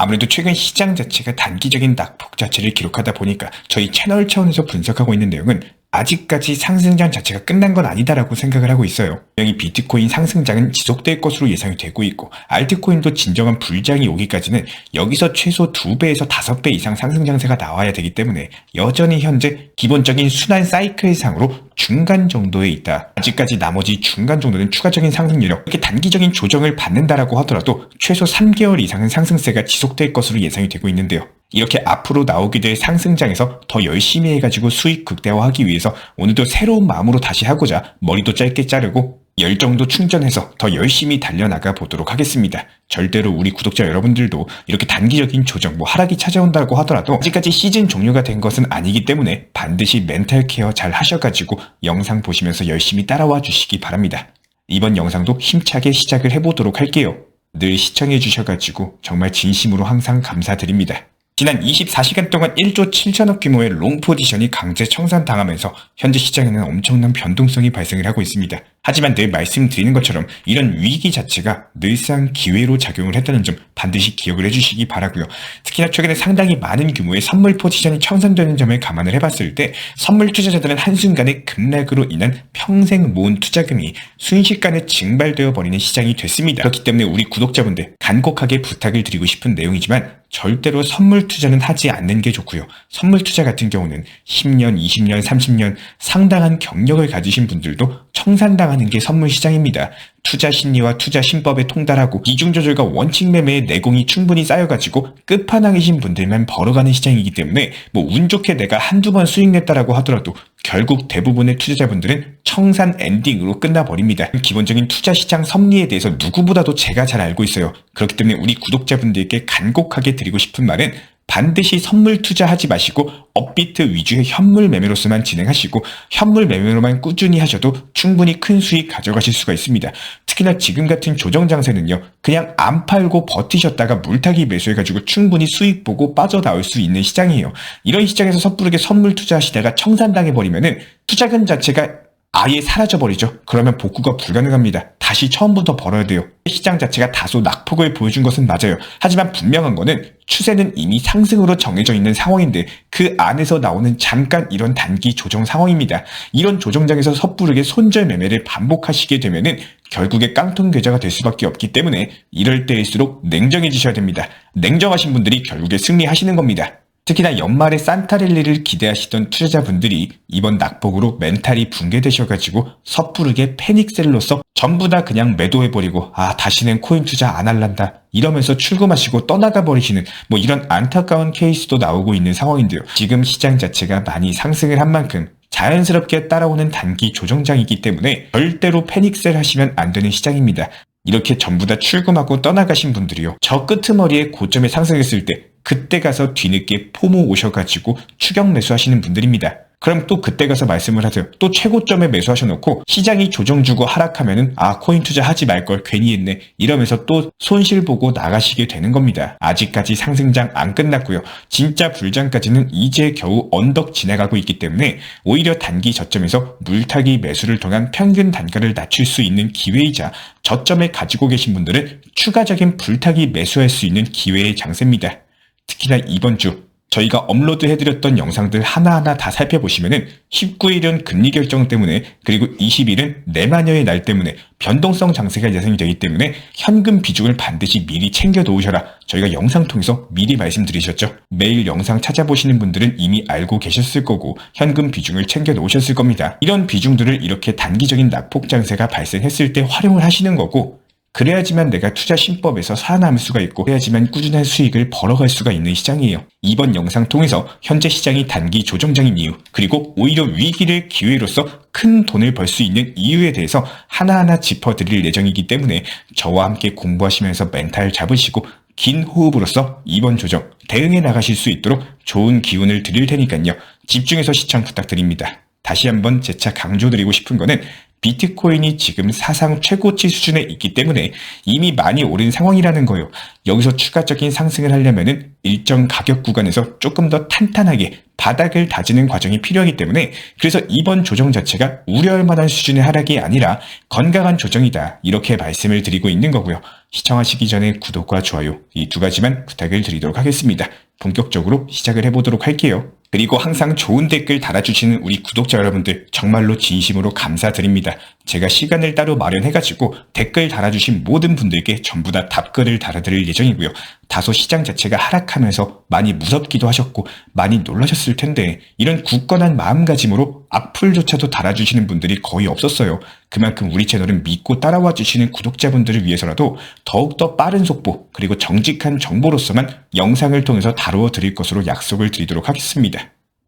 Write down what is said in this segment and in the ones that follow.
아무래도 최근 시장 자체가 단기적인 낙폭 자체를 기록하다 보니까 저희 채널 차원에서 분석하고 있는 내용은 아직까지 상승장 자체가 끝난 건 아니다라고 생각을 하고 있어요. 분명히 비트코인 상승장은 지속될 것으로 예상이 되고 있고 알트코인도 진정한 불장이 오기까지는 여기서 최소 2배에서 5배 이상 상승장세가 나와야 되기 때문에 여전히 현재 기본적인 순환 사이클상으로 중간 정도에 있다. 아직까지 나머지 중간 정도는 추가적인 상승 여력, 이렇게 단기적인 조정을 받는다라고 하더라도 최소 3개월 이상은 상승세가 지속될 것으로 예상이 되고 있는데요. 이렇게 앞으로 나오게 될 상승장에서 더 열심히 해가지고 수익 극대화하기 위해서 오늘도 새로운 마음으로 다시 하고자 머리도 짧게 자르고 열정도 충전해서 더 열심히 달려나가 보도록 하겠습니다. 절대로 우리 구독자 여러분들도 이렇게 단기적인 조정, 하락이 찾아온다고 하더라도 아직까지 시즌 종료가 된 것은 아니기 때문에 반드시 멘탈 케어 잘 하셔가지고 영상 보시면서 열심히 따라와 주시기 바랍니다. 이번 영상도 힘차게 시작을 해보도록 할게요. 늘 시청해 주셔가지고 정말 진심으로 항상 감사드립니다. 지난 24시간 동안 1조 7천억 규모의 롱 포지션이 강제 청산당하면서 현재 시장에는 엄청난 변동성이 발생을 하고 있습니다. 하지만 늘 말씀드리는 것처럼 이런 위기 자체가 늘상 기회로 작용을 했다는 점 반드시 기억을 해주시기 바라고요. 특히나 최근에 상당히 많은 규모의 선물 포지션이 청산되는 점을 감안을 해봤을 때 선물 투자자들은 한순간에 급락으로 인한 평생 모은 투자금이 순식간에 증발되어 버리는 시장이 됐습니다. 그렇기 때문에 우리 구독자분들 간곡하게 부탁을 드리고 싶은 내용이지만 절대로 선물 투자는 하지 않는 게 좋고요. 선물 투자 같은 경우는 10년, 20년, 30년 상당한 경력을 가지신 분들도 청산당하는 게 선물 시장입니다. 투자 심리와 투자 신법에 통달하고 비중 조절과 원칙 매매의 내공이 충분히 쌓여가지고 끝판왕이신 분들만 벌어가는 시장이기 때문에 운 좋게 내가 한두 번 수익 냈다라고 하더라도 결국 대부분의 투자자분들은 청산 엔딩으로 끝나버립니다. 기본적인 투자 시장 섭리에 대해서 누구보다도 제가 잘 알고 있어요. 그렇기 때문에 우리 구독자분들께 간곡하게 드리고 싶은 말은 반드시 선물 투자하지 마시고 업비트 위주의 현물 매매로서만 진행하시고 현물 매매로만 꾸준히 하셔도 충분히 큰 수익 가져가실 수가 있습니다. 특히나 지금 같은 조정 장세는요, 그냥 안 팔고 버티셨다가 물타기 매수해가지고 충분히 수익 보고 빠져나올 수 있는 시장이에요. 이런 시장에서 섣부르게 선물 투자하시다가 청산당해버리면은 투자금 자체가 아예 사라져버리죠. 그러면 복구가 불가능합니다. 다시 처음부터 벌어야 돼요. 시장 자체가 다소 낙폭을 보여준 것은 맞아요. 하지만 분명한 거는 추세는 이미 상승으로 정해져 있는 상황인데 그 안에서 나오는 잠깐 이런 단기 조정 상황입니다. 이런 조정장에서 섣부르게 손절 매매를 반복하시게 되면은 결국에 깡통 계좌가 될 수밖에 없기 때문에 이럴 때일수록 냉정해지셔야 됩니다. 냉정하신 분들이 결국에 승리하시는 겁니다. 특히나 연말에 산타랠리를 기대하시던 투자자분들이 이번 낙폭으로 멘탈이 붕괴되셔가지고 섣부르게 패닉셀로서 전부 다 그냥 매도해버리고 다시는 코인 투자 안 할란다 이러면서 출금하시고 떠나가 버리시는 이런 안타까운 케이스도 나오고 있는 상황인데요. 지금 시장 자체가 많이 상승을 한 만큼 자연스럽게 따라오는 단기 조정장이기 때문에 절대로 패닉셀 하시면 안 되는 시장입니다. 이렇게 전부 다 출금하고 떠나가신 분들이요, 저 끄트머리에 고점에 상승했을 때 그때 가서 뒤늦게 포모 오셔가지고 추격 매수하시는 분들입니다. 그럼 또 그때 가서 말씀을 하세요. 또 최고점에 매수하셔놓고 시장이 조정 주고 하락하면은 코인 투자하지 말걸 괜히 했네 이러면서 또 손실 보고 나가시게 되는 겁니다. 아직까지 상승장 안 끝났고요. 진짜 불장까지는 이제 겨우 언덕 지나가고 있기 때문에 오히려 단기 저점에서 물타기 매수를 통한 평균 단가를 낮출 수 있는 기회이자 저점에 가지고 계신 분들은 추가적인 불타기 매수할 수 있는 기회의 장세입니다. 특히나 이번 주 저희가 업로드해드렸던 영상들 하나하나 다 살펴보시면은 19일은 금리 결정 때문에 그리고 20일은 내마녀의 날 때문에 변동성 장세가 예상이 되기 때문에 현금 비중을 반드시 미리 챙겨 놓으셔라 저희가 영상 통해서 미리 말씀드리셨죠. 매일 영상 찾아보시는 분들은 이미 알고 계셨을 거고 현금 비중을 챙겨 놓으셨을 겁니다. 이런 비중들을 이렇게 단기적인 낙폭 장세가 발생했을 때 활용을 하시는 거고, 그래야지만 내가 투자 신법에서 살아남을 수가 있고 그래야지만 꾸준한 수익을 벌어갈 수가 있는 시장이에요. 이번 영상 통해서 현재 시장이 단기 조정장인 이유, 그리고 오히려 위기를 기회로서 큰 돈을 벌 수 있는 이유에 대해서 하나하나 짚어드릴 예정이기 때문에 저와 함께 공부하시면서 멘탈 잡으시고 긴 호흡으로서 이번 조정 대응해 나가실 수 있도록 좋은 기운을 드릴 테니까요. 집중해서 시청 부탁드립니다. 다시 한번 재차 강조드리고 싶은 거는 비트코인이 지금 사상 최고치 수준에 있기 때문에 이미 많이 오른 상황이라는 거예요. 여기서 추가적인 상승을 하려면은 일정 가격 구간에서 조금 더 탄탄하게 바닥을 다지는 과정이 필요하기 때문에, 그래서 이번 조정 자체가 우려할 만한 수준의 하락이 아니라 건강한 조정이다, 이렇게 말씀을 드리고 있는 거고요. 시청하시기 전에 구독과 좋아요 이 두 가지만 부탁을 드리도록 하겠습니다. 본격적으로 시작을 해보도록 할게요. 그리고 항상 좋은 댓글 달아주시는 우리 구독자 여러분들 정말로 진심으로 감사드립니다. 제가 시간을 따로 마련해가지고 댓글 달아주신 모든 분들께 전부 다 답글을 달아드릴 예정이고요. 다소 시장 자체가 하락하면서 많이 무섭기도 하셨고 많이 놀라셨을 텐데, 이런 굳건한 마음가짐으로 악플조차도 달아주시는 분들이 거의 없었어요. 그만큼 우리 채널은 믿고 따라와 주시는 구독자분들을 위해서라도 더욱더 빠른 속보 그리고 정직한 정보로서만 영상을 통해서 다루어 드릴 것으로 약속을 드리도록 하겠습니다.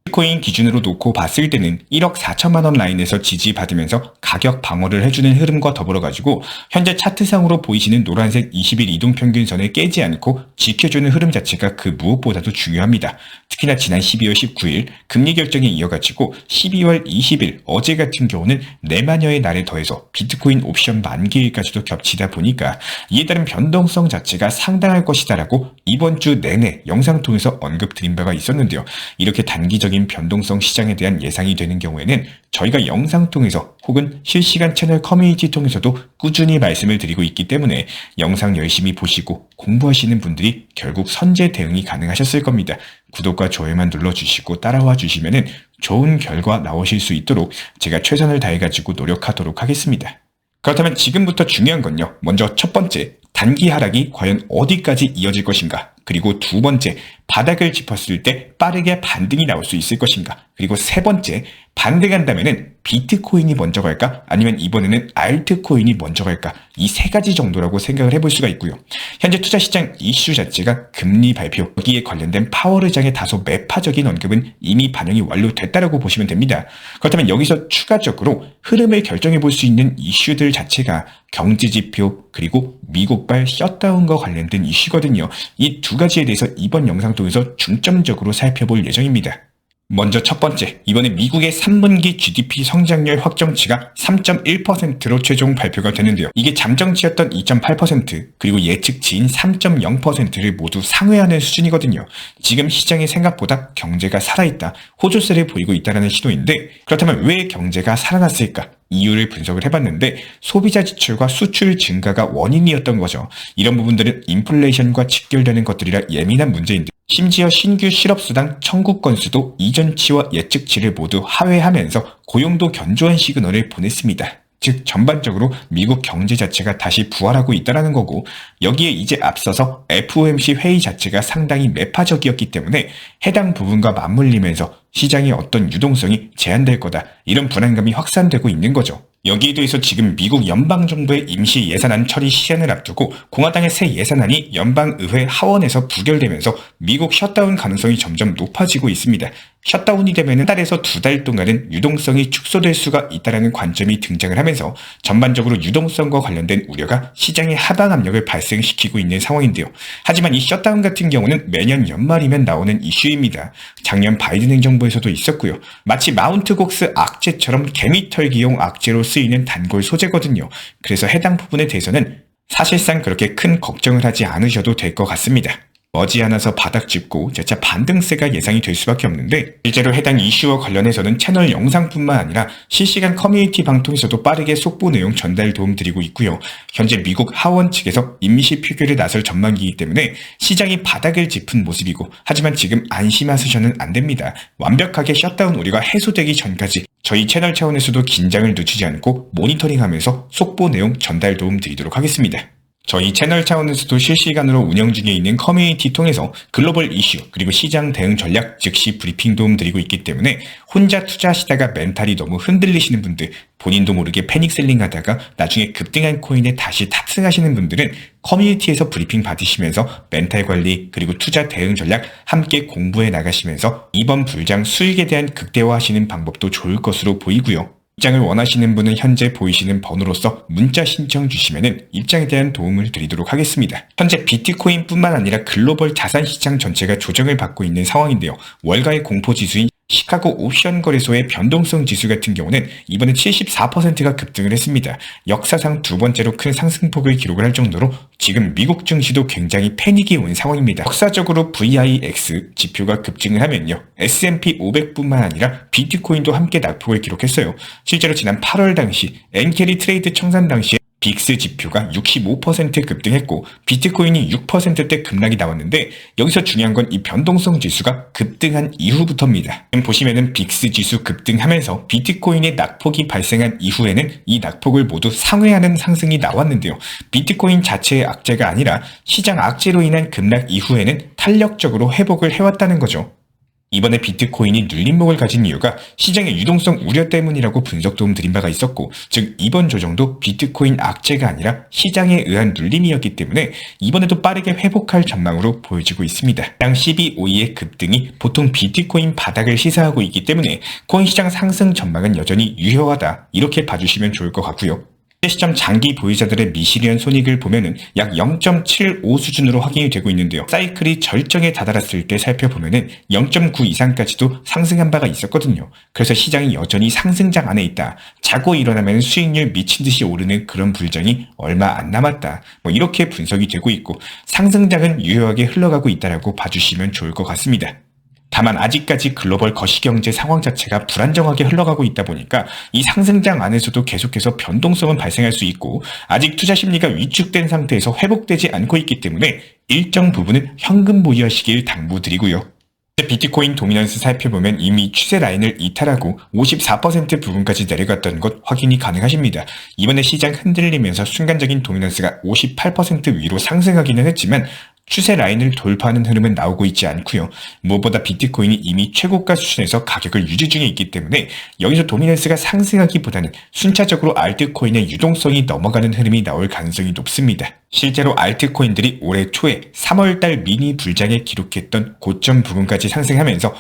비트코인 기준으로 놓고 봤을 때는 1억 4천만 원 라인에서 지지받으면서 가격 방어를 해주는 흐름과 더불어 가지고 현재 차트상으로 보이시는 노란색 20일 이동평균선을 깨지 않고 지켜주는 흐름 자체가 그 무엇보다도 중요합니다. 특히나 지난 12월 19일 금리 결정에 이어가지고 12월 20일 어제 같은 경우는 4만여의 날에 더해서 비트코인 옵션 만기일까지도 겹치다 보니까 이에 따른 변동성 자체가 상당할 것이다라고 이번 주 내내 영상 통해서 언급드린 바가 있었는데요. 이렇게 단기적인 변동성 시장에 대한 예상이 되는 경우에는 저희가 영상 통해서 혹은 실시간 채널 커뮤니티 통해서도 꾸준히 말씀을 드리고 있기 때문에 영상 열심히 보시고 공부하시는 분들이 결국 선제 대응이 가능하셨을 겁니다. 구독과 좋아요만 눌러주시고 따라와 주시면 좋은 결과 나오실 수 있도록 제가 최선을 다해가지고 노력하도록 하겠습니다. 그렇다면 지금부터 중요한 건요. 먼저 첫 번째, 단기 하락이 과연 어디까지 이어질 것인가? 그리고 두 번째, 바닥을 짚었을 때 빠르게 반등이 나올 수 있을 것인가? 그리고 세 번째, 반등한다면은 비트코인이 먼저 갈까? 아니면 이번에는 알트코인이 먼저 갈까? 이 세 가지 정도라고 생각을 해볼 수가 있고요. 현재 투자시장 이슈 자체가 금리 발표, 여기에 관련된 파월 의장의 다소 매파적인 언급은 이미 반영이 완료됐다라고 보시면 됩니다. 그렇다면 여기서 추가적으로 흐름을 결정해 볼 수 있는 이슈들 자체가 경제지표 그리고 미국발 셧다운과 관련된 이슈거든요. 이 두 가지에 대해서 이번 영상 통해서 중점적으로 살펴볼 예정입니다. 먼저 첫 번째, 이번에 미국의 3분기 GDP 성장률 확정치가 3.1%로 최종 발표가 되는데요. 이게 잠정치였던 2.8% 그리고 예측치인 3.0%를 모두 상회하는 수준이거든요. 지금 시장이 생각보다 경제가 살아있다, 호조세를 보이고 있다는 신호인데, 그렇다면 왜 경제가 살아났을까? 이유를 분석을 해봤는데 소비자 지출과 수출 증가가 원인이었던 거죠. 이런 부분들은 인플레이션과 직결되는 것들이라 예민한 문제인데, 심지어 신규 실업수당 청구 건수도 이전치와 예측치를 모두 하회하면서 고용도 견조한 시그널을 보냈습니다. 즉 전반적으로 미국 경제 자체가 다시 부활하고 있다는 거고, 여기에 이제 앞서서 FOMC 회의 자체가 상당히 매파적이었기 때문에 해당 부분과 맞물리면서 시장의 어떤 유동성이 제한될 거다, 이런 불안감이 확산되고 있는 거죠. 여기에 대해서 지금 미국 연방정부의 임시 예산안 처리 시한을 앞두고 공화당의 새 예산안이 연방의회 하원에서 부결되면서 미국 셧다운 가능성이 점점 높아지고 있습니다. 셧다운이 되면 한 달에서 2달 동안은 유동성이 축소될 수가 있다는 관점이 등장을 하면서 전반적으로 유동성과 관련된 우려가 시장의 하방 압력을 발생시키고 있는 상황인데요. 하지만 이 셧다운 같은 경우는 매년 연말이면 나오는 이슈입니다. 작년 바이든 행정부에서도 있었고요. 마치 마운트 곡스 악재처럼 개미털기용 악재로 쓰이는 단골 소재거든요. 그래서 해당 부분에 대해서는 사실상 그렇게 큰 걱정을 하지 않으셔도 될 것 같습니다. 머지않아서 바닥 짚고 재차 반등세가 예상이 될 수밖에 없는데, 실제로 해당 이슈와 관련해서는 채널 영상뿐만 아니라 실시간 커뮤니티 방통에서도 빠르게 속보 내용 전달 도움 드리고 있고요. 현재 미국 하원 측에서 임시 표결에 나설 전망기이기 때문에 시장이 바닥을 짚은 모습이고, 하지만 지금 안심하셔서는 안 됩니다. 완벽하게 셧다운 우려가 해소되기 전까지 저희 채널 차원에서도 긴장을 늦추지 않고 모니터링하면서 속보 내용 전달 도움 드리도록 하겠습니다. 저희 채널 차원에서도 실시간으로 운영 중에 있는 커뮤니티 통해서 글로벌 이슈 그리고 시장 대응 전략 즉시 브리핑 도움 드리고 있기 때문에 혼자 투자하시다가 멘탈이 너무 흔들리시는 분들, 본인도 모르게 패닉셀링 하다가 나중에 급등한 코인에 다시 탑승하시는 분들은 커뮤니티에서 브리핑 받으시면서 멘탈 관리 그리고 투자 대응 전략 함께 공부해 나가시면서 이번 불장 수익에 대한 극대화하시는 방법도 좋을 것으로 보이고요. 입장을 원하시는 분은 현재 보이시는 번호로서 문자 신청 주시면 입장에 대한 도움을 드리도록 하겠습니다. 현재 비트코인뿐만 아니라 글로벌 자산시장 전체가 조정을 받고 있는 상황인데요. 월가의 공포지수인 시카고 옵션 거래소의 변동성 지수 같은 경우는 이번에 74%가 급등을 했습니다. 역사상 두 번째로 큰 상승폭을 기록을 할 정도로 지금 미국 증시도 굉장히 패닉이 온 상황입니다. 역사적으로 VIX 지표가 급증을 하면요, S&P 500뿐만 아니라 비트코인도 함께 낙폭을 기록했어요. 실제로 지난 8월 당시 엔캐리 트레이드 청산 당시에 빅스 지표가 65% 급등했고 비트코인이 6%대 급락이 나왔는데, 여기서 중요한 건 이 변동성 지수가 급등한 이후부터입니다. 지금 보시면은 빅스 지수 급등하면서 비트코인의 낙폭이 발생한 이후에는 이 낙폭을 모두 상회하는 상승이 나왔는데요. 비트코인 자체의 악재가 아니라 시장 악재로 인한 급락 이후에는 탄력적으로 회복을 해왔다는 거죠. 이번에 비트코인이 눌림목을 가진 이유가 시장의 유동성 우려 때문이라고 분석 도움 드린 바가 있었고, 즉 이번 조정도 비트코인 악재가 아니라 시장에 의한 눌림이었기 때문에 이번에도 빠르게 회복할 전망으로 보여지고 있습니다. 양 12.52의 급등이 보통 비트코인 바닥을 시사하고 있기 때문에 코인 시장 상승 전망은 여전히 유효하다, 이렇게 봐주시면 좋을 것 같고요. 시점 장기 보유자들의 미실현 손익을 보면은 약 0.75 수준으로 확인이 되고 있는데요. 사이클이 절정에 다다랐을 때 살펴보면은 0.9 이상까지도 상승한 바가 있었거든요. 그래서 시장이 여전히 상승장 안에 있다. 자고 일어나면 수익률 미친 듯이 오르는 그런 불장이 얼마 안 남았다. 이렇게 분석이 되고 있고, 상승장은 유효하게 흘러가고 있다라고 봐주시면 좋을 것 같습니다. 다만 아직까지 글로벌 거시경제 상황 자체가 불안정하게 흘러가고 있다 보니까 이 상승장 안에서도 계속해서 변동성은 발생할 수 있고, 아직 투자 심리가 위축된 상태에서 회복되지 않고 있기 때문에 일정 부분은 현금 보유하시길 당부드리고요. 비트코인 도미넌스 살펴보면 이미 추세 라인을 이탈하고 54% 부분까지 내려갔던 것 확인이 가능하십니다. 이번에 시장 흔들리면서 순간적인 도미넌스가 58% 위로 상승하기는 했지만 추세 라인을 돌파하는 흐름은 나오고 있지 않고요. 무엇보다 비트코인이 이미 최고가 수준에서 가격을 유지 중에 있기 때문에 여기서 도미넌스가 상승하기보다는 순차적으로 알트코인의 유동성이 넘어가는 흐름이 나올 가능성이 높습니다. 실제로 알트코인들이 올해 초에 3월달 미니 불장에 기록했던 고점 부분까지 상승하면서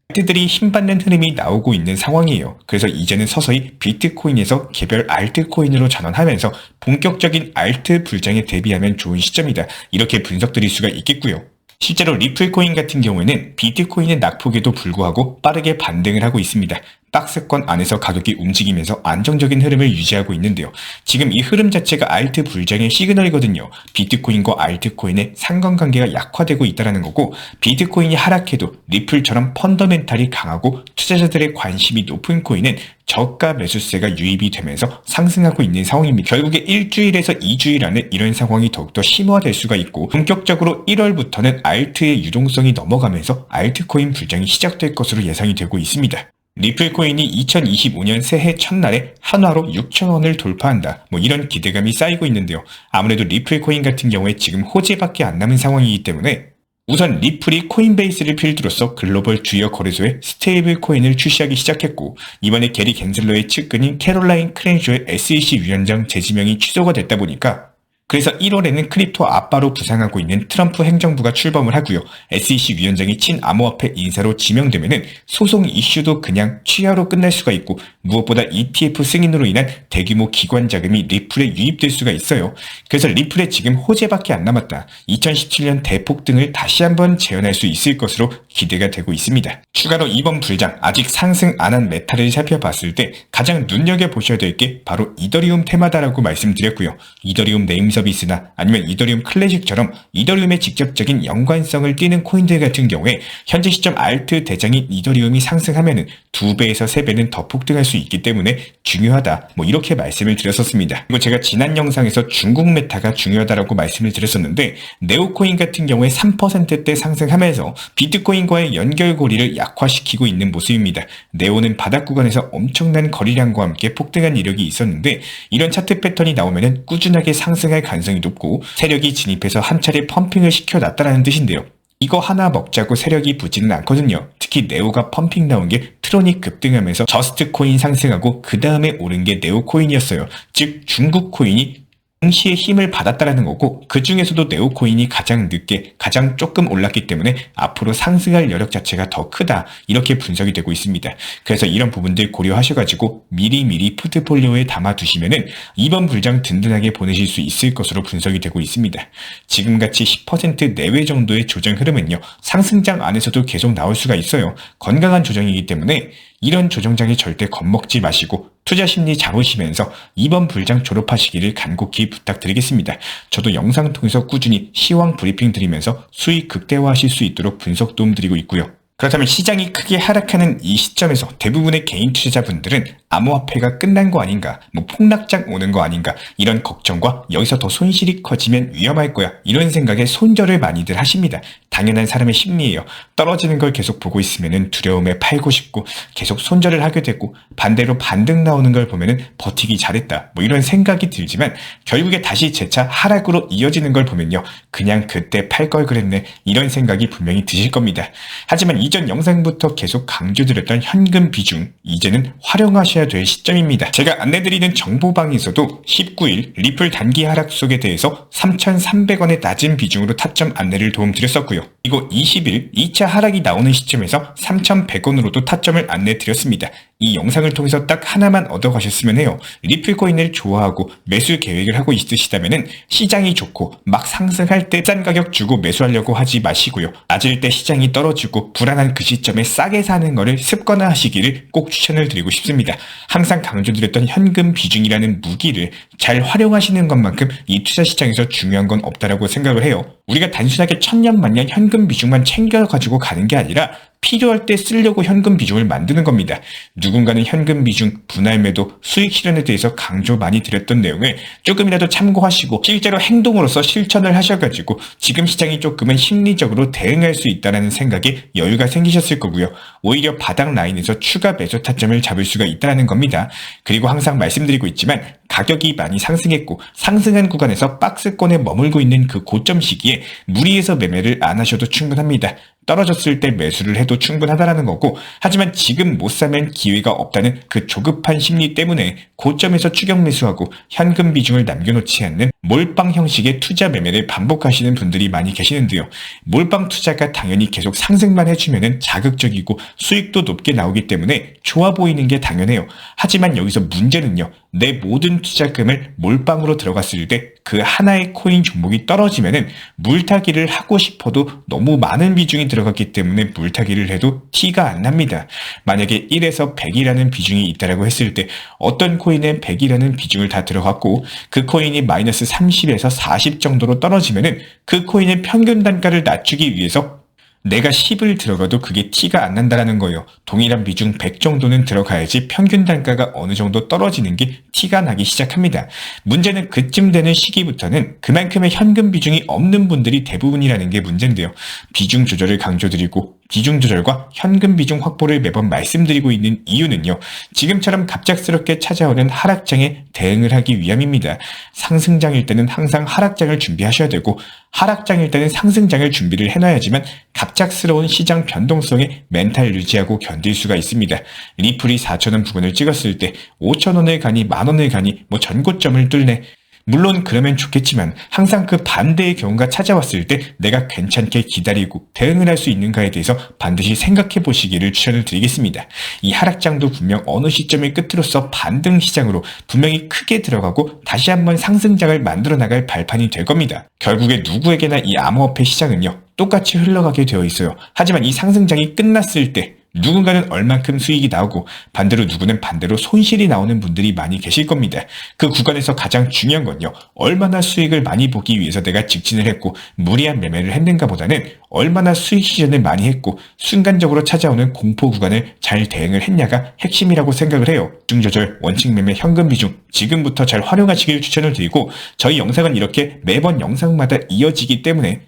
알트들이 힘받는 흐름이 나오고 있는 상황이에요. 그래서 이제는 서서히 비트코인에서 개별 알트코인으로 전환하면서 본격적인 알트 불장에 대비하면 좋은 시점이다, 이렇게 분석드릴 수가 있겠고요. 실제로 리플코인 같은 경우에는 비트코인의 낙폭에도 불구하고 빠르게 반등을 하고 있습니다. 박스권 안에서 가격이 움직이면서 안정적인 흐름을 유지하고 있는데요. 지금 이 흐름 자체가 알트 불장의 시그널이거든요. 비트코인과 알트코인의 상관관계가 약화되고 있다는 거고, 비트코인이 하락해도 리플처럼 펀더멘탈이 강하고 투자자들의 관심이 높은 코인은 저가 매수세가 유입이 되면서 상승하고 있는 상황입니다. 결국에 일주일에서 2주일 안에 이런 상황이 더욱더 심화될 수가 있고, 본격적으로 1월부터는 알트의 유동성이 넘어가면서 알트코인 불장이 시작될 것으로 예상이 되고 있습니다. 리플코인이 2025년 새해 첫날에 한화로 6,000원을 돌파한다, 이런 기대감이 쌓이고 있는데요. 아무래도 리플코인 같은 경우에 지금 호재밖에 안 남은 상황이기 때문에 우선 리플이 코인베이스를 필두로서 글로벌 주요 거래소에 스테이블 코인을 출시하기 시작했고, 이번에 게리 겐슬러의 측근인 캐롤라인 크렌쇼의 SEC 위원장 재지명이 취소가 됐다 보니까, 그래서 1월에는 크립토 아빠로 부상하고 있는 트럼프 행정부가 출범을 하고요. SEC 위원장이 친암호화폐 인사로 지명되면은 소송 이슈도 그냥 취하로 끝날 수가 있고, 무엇보다 ETF 승인으로 인한 대규모 기관 자금이 리플에 유입될 수가 있어요. 그래서 리플에 지금 호재밖에 안 남았다. 2017년 대폭등을 다시 한번 재현할 수 있을 것으로 기대가 되고 있습니다. 추가로 이번 불장 아직 상승 안 한 메타를 살펴봤을 때 가장 눈여겨보셔야 될 게 바로 이더리움 테마다라고 말씀드렸고요. 이더리움 네임 서비스나 아니면 이더리움 클래식처럼 이더리움의 직접적인 연관성을 띠는 코인들 같은 경우에 현재 시점 알트 대장인 이더리움이 상승하면은 2배에서 3배는 더 폭등할 수 있기 때문에 중요하다, 이렇게 말씀을 드렸었습니다. 그리고 제가 지난 영상에서 중국 메타가 중요하다라고 말씀을 드렸었는데, 네오코인 같은 경우에 3%대 상승하면서 비트코인과의 연결고리를 약화시키고 있는 모습입니다. 네오는 바닥 구간에서 엄청난 거래량과 함께 폭등한 이력이 있었는데, 이런 차트 패턴이 나오면은 꾸준하게 상승할 가능성이 높고 세력이 진입해서 한 차례 펌핑을 시켜놨다는 뜻인데요. 이거 하나 먹자고 세력이 붙지는 않거든요. 특히 네오가 펌핑 나온 게 트론이 급등하면서 저스트 코인 상승하고 그 다음에 오른 게 네오 코인이었어요. 즉 중국 코인이 동시에 힘을 받았다라는 거고, 그 중에서도 네오코인이 가장 늦게 가장 조금 올랐기 때문에 앞으로 상승할 여력 자체가 더 크다, 이렇게 분석이 되고 있습니다. 그래서 이런 부분들 고려하셔가지고 미리미리 포트폴리오에 담아두시면은 이번 불장 든든하게 보내실 수 있을 것으로 분석이 되고 있습니다. 지금같이 10% 내외 정도의 조정 흐름은요, 상승장 안에서도 계속 나올 수가 있어요. 건강한 조정이기 때문에 이런 조정장에 절대 겁먹지 마시고 투자 심리 잡으시면서 이번 불장 졸업하시기를 간곡히 부탁드리겠습니다. 저도 영상 통해서 꾸준히 시황 브리핑 드리면서 수익 극대화하실 수 있도록 분석 도움 드리고 있고요. 그렇다면 시장이 크게 하락하는 이 시점에서 대부분의 개인 투자자분들은 암호화폐가 끝난 거 아닌가, 폭락장 오는 거 아닌가, 이런 걱정과 여기서 더 손실이 커지면 위험할 거야, 이런 생각에 손절을 많이들 하십니다. 당연한 사람의 심리예요. 떨어지는 걸 계속 보고 있으면 두려움에 팔고 싶고 계속 손절을 하게 되고, 반대로 반등 나오는 걸 보면 버티기 잘했다, 이런 생각이 들지만 결국에 다시 재차 하락으로 이어지는 걸 보면요, 그냥 그때 팔 걸 그랬네, 이런 생각이 분명히 드실 겁니다. 하지만 이전 영상부터 계속 강조드렸던 현금 비중, 이제는 활용하셔야 될 시점입니다. 제가 안내드리는 정보방에서도 19일 리플 단기 하락 속에 대해서 3,300원의 낮은 비중으로 타점 안내를 도움드렸었고요. 그리고 20일 2차 하락이 나오는 시점에서 3,100원으로도 타점을 안내드렸습니다. 이 영상을 통해서 딱 하나만 얻어가셨으면 해요. 리플 코인을 좋아하고 매수 계획을 하고 있으시다면 시장이 좋고 막 상승할 때 싼 가격 주고 매수하려고 하지 마시고요. 낮을 때 시장이 떨어지고 불안한 그 시점에 싸게 사는 거를 습관화하시기를 꼭 추천을 드리고 싶습니다. 항상 강조드렸던 현금 비중이라는 무기를 잘 활용하시는 것만큼 이 투자 시장에서 중요한 건 없다라고 생각을 해요. 우리가 단순하게 천년만년 현금 비중만 챙겨가지고 가는 게 아니라 필요할 때 쓰려고 현금 비중을 만드는 겁니다. 누군가는 현금 비중, 분할 매도, 수익 실현에 대해서 강조 많이 드렸던 내용을 조금이라도 참고하시고 실제로 행동으로서 실천을 하셔가지고 지금 시장이 조금은 심리적으로 대응할 수 있다는 생각에 여유가 생기셨을 거고요. 오히려 바닥 라인에서 추가 매수 타점을 잡을 수가 있다는 겁니다. 그리고 항상 말씀드리고 있지만 가격이 많이 상승했고 상승한 구간에서 박스권에 머물고 있는 그 고점 시기에 무리해서 매매를 안 하셔도 충분합니다. 떨어졌을 때 매수를 해도 충분하다라는 거고, 하지만 지금 못 사면 기회가 없다는 그 조급한 심리 때문에 고점에서 추격 매수하고 현금 비중을 남겨놓지 않는 몰빵 형식의 투자 매매를 반복하시는 분들이 많이 계시는데요. 몰빵 투자가 당연히 계속 상승만 해주면 자극적이고 수익도 높게 나오기 때문에 좋아 보이는 게 당연해요. 하지만 여기서 문제는요, 내 모든 투자금을 몰빵으로 들어갔을 때 그 하나의 코인 종목이 떨어지면은 물타기를 하고 싶어도 너무 많은 비중이 들어갔기 때문에 물타기를 해도 티가 안 납니다. 만약에 1에서 100이라는 비중이 있다라고 했을 때 어떤 코인에 100이라는 비중을 다 들어갔고 그 코인이 마이너스 30에서 40 정도로 떨어지면은 그 코인의 평균 단가를 낮추기 위해서 내가 10을 들어가도 그게 티가 안 난다라는 거예요. 동일한 비중 100 정도는 들어가야지 평균 단가가 어느 정도 떨어지는 게 티가 나기 시작합니다. 문제는 그쯤 되는 시기부터는 그만큼의 현금 비중이 없는 분들이 대부분이라는 게 문제인데요. 비중 조절을 강조드리고 비중 조절과 현금 비중 확보를 매번 말씀드리고 있는 이유는요, 지금처럼 갑작스럽게 찾아오는 하락장에 대응을 하기 위함입니다. 상승장일 때는 항상 하락장을 준비하셔야 되고 하락장일 때는 상승장을 준비를 해놔야지만 갑작스러운 시장 변동성에 멘탈 유지하고 견딜 수가 있습니다. 리플이 4,000원 부근을 찍었을 때 5,000원을 가니 만원을 가니 전고점을 뚫네. 물론 그러면 좋겠지만 항상 그 반대의 경우가 찾아왔을 때 내가 괜찮게 기다리고 대응을 할 수 있는가에 대해서 반드시 생각해 보시기를 추천을 드리겠습니다. 이 하락장도 분명 어느 시점의 끝으로서 반등 시장으로 분명히 크게 들어가고 다시 한번 상승장을 만들어 나갈 발판이 될 겁니다. 결국에 누구에게나 이 암호화폐 시장은요, 똑같이 흘러가게 되어 있어요. 하지만 이 상승장이 끝났을 때 누군가는 얼만큼 수익이 나오고 반대로 누구는 반대로 손실이 나오는 분들이 많이 계실 겁니다. 그 구간에서 가장 중요한 건요, 얼마나 수익을 많이 보기 위해서 내가 직진을 했고 무리한 매매를 했는가 보다는 얼마나 수익 시전을 많이 했고 순간적으로 찾아오는 공포 구간을 잘 대응을 했냐가 핵심이라고 생각을 해요. 비중 조절, 원칙 매매, 현금 비중 지금부터 잘 활용하시길 추천을 드리고, 저희 영상은 이렇게 매번 영상마다 이어지기 때문에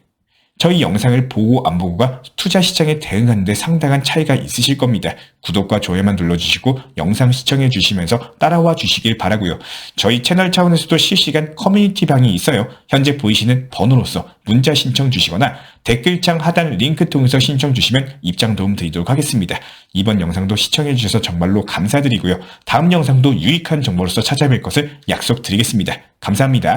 저희 영상을 보고 안 보고가 투자 시장에 대응하는 데 상당한 차이가 있으실 겁니다. 구독과 좋아요만 눌러주시고 영상 시청해 주시면서 따라와 주시길 바라고요. 저희 채널 차원에서도 실시간 커뮤니티 방이 있어요. 현재 보이시는 번호로서 문자 신청 주시거나 댓글창 하단 링크 통해서 신청 주시면 입장 도움 드리도록 하겠습니다. 이번 영상도 시청해 주셔서 정말로 감사드리고요. 다음 영상도 유익한 정보로서 찾아뵐 것을 약속드리겠습니다. 감사합니다.